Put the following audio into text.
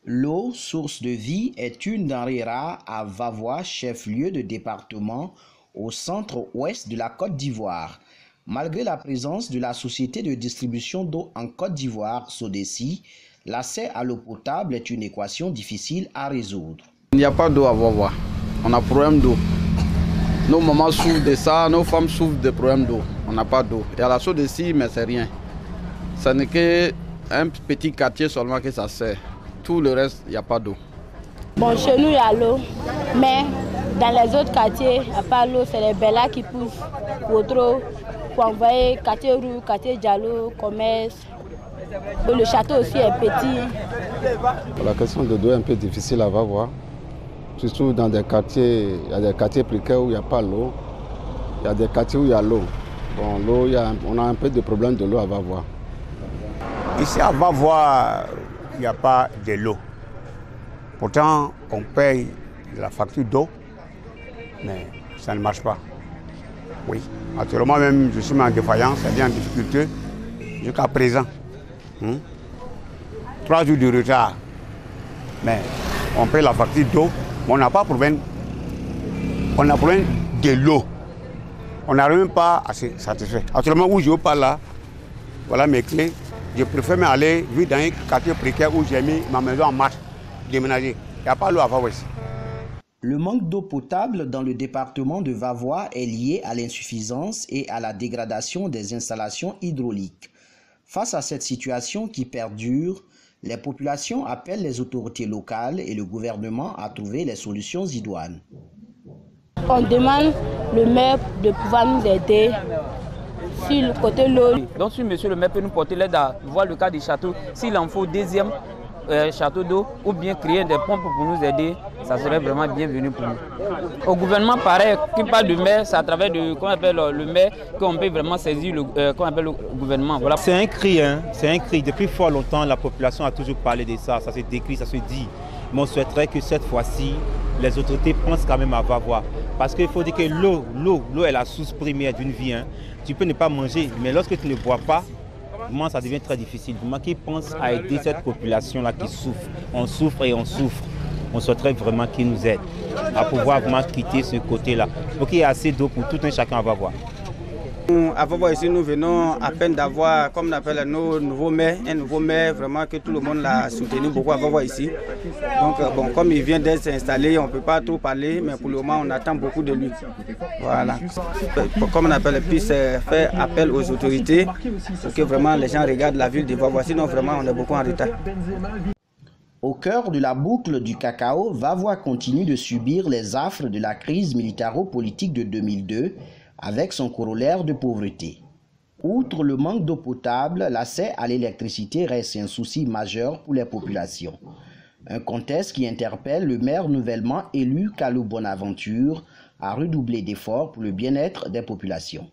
L'eau, source de vie, est une denrée rare à Vavois, chef-lieu de département au centre-ouest de la Côte d'Ivoire. Malgré la présence de la société de distribution d'eau en Côte d'Ivoire, SODECI, l'accès à l'eau potable est une équation difficile à résoudre. Il n'y a pas d'eau à Vavois. On a problème d'eau. Nos mamans souffrent de ça, nos femmes souffrent de problèmes d'eau. On n'a pas d'eau. Il y a la SODECI, mais c'est rien. Ce n'est qu'un petit quartier seulement que ça sert. Tout le reste, il n'y a pas d'eau. Bon, chez nous, il y a l'eau, mais dans les autres quartiers, il n'y a pas l'eau, c'est les bellas qui poussent. Pour envoyer quartier Roux, quartier Diallo, commerce. Le château aussi est petit. La question de l'eau est un peu difficile à voir. Surtout dans des quartiers, il y a des quartiers précaires où il n'y a pas l'eau. Il y a des quartiers où il y a l'eau. Bon, l'eau, on a un peu de problème de l'eau à Vavois. Ici à Vavois, il n'y a pas de l'eau. Pourtant, on paye la facture d'eau, mais ça ne marche pas. Oui, actuellement même, je suis en défaillance, c'est-à-dire en difficulté jusqu'à présent. 3 jours de retard, mais on paye la facture d'eau, mais on n'a pas de problème. On a problème de l'eau. On n'arrive même pas à se satisfaire. Actuellement, où je parle là, voilà mes clés. Je préfère m'aller vivre dans un quartier précaire où j'ai mis ma maison en marche, déménager. Il n'y a pas l'eau à Vavois ici. Le manque d'eau potable dans le département de Vavois est lié à l'insuffisance et à la dégradation des installations hydrauliques. Face à cette situation qui perdure, les populations appellent les autorités locales et le gouvernement à trouver les solutions idoines. On demande le maire de pouvoir nous aider sur le côté de l'eau. Donc si monsieur le maire peut nous porter l'aide à voir le cas du château, s'il en faut deuxième château d'eau ou bien créer des pompes pour nous aider, ça serait vraiment bienvenu pour nous. Au gouvernement, pareil, qui parle de maire, c'est à travers le maire qu'on peut vraiment saisir le gouvernement. Voilà. C'est un cri, hein? C'est un cri. Depuis fort longtemps, la population a toujours parlé de ça, ça se décrit, ça se dit. Mais on souhaiterait que cette fois-ci, les autorités pensent quand même à Vavois. Parce qu'il faut dire que l'eau est la source première d'une vie. Hein. Tu peux ne pas manger, mais lorsque tu ne bois pas, vraiment, ça devient très difficile. Vraiment qu'ils pensent à aider cette population-là qui souffre. On souffre et on souffre. On souhaiterait vraiment qu'ils nous aident à pouvoir vraiment quitter ce côté-là. Pour qu'il y ait assez d'eau pour tout un chacun à Vavois. À Vavois ici, nous venons à peine d'avoir, comme on appelle nos nouveaux maires, un nouveau maire vraiment que tout le monde l'a soutenu beaucoup à Vavois ici. Donc bon, comme il vient d'être installé, on ne peut pas trop parler, mais pour le moment on attend beaucoup de lui. Voilà. Comme on appelle, puisse faire appel aux autorités pour que vraiment les gens regardent la ville de Vavois. Sinon vraiment on est beaucoup en retard. Au cœur de la boucle du cacao, Vavois continue de subir les affres de la crise militaro-politique de 2002 avec son corollaire de pauvreté. Outre le manque d'eau potable, l'accès à l'électricité reste un souci majeur pour les populations. Un contexte qui interpelle le maire nouvellement élu Kalou Bonaventure à redoubler d'efforts pour le bien-être des populations.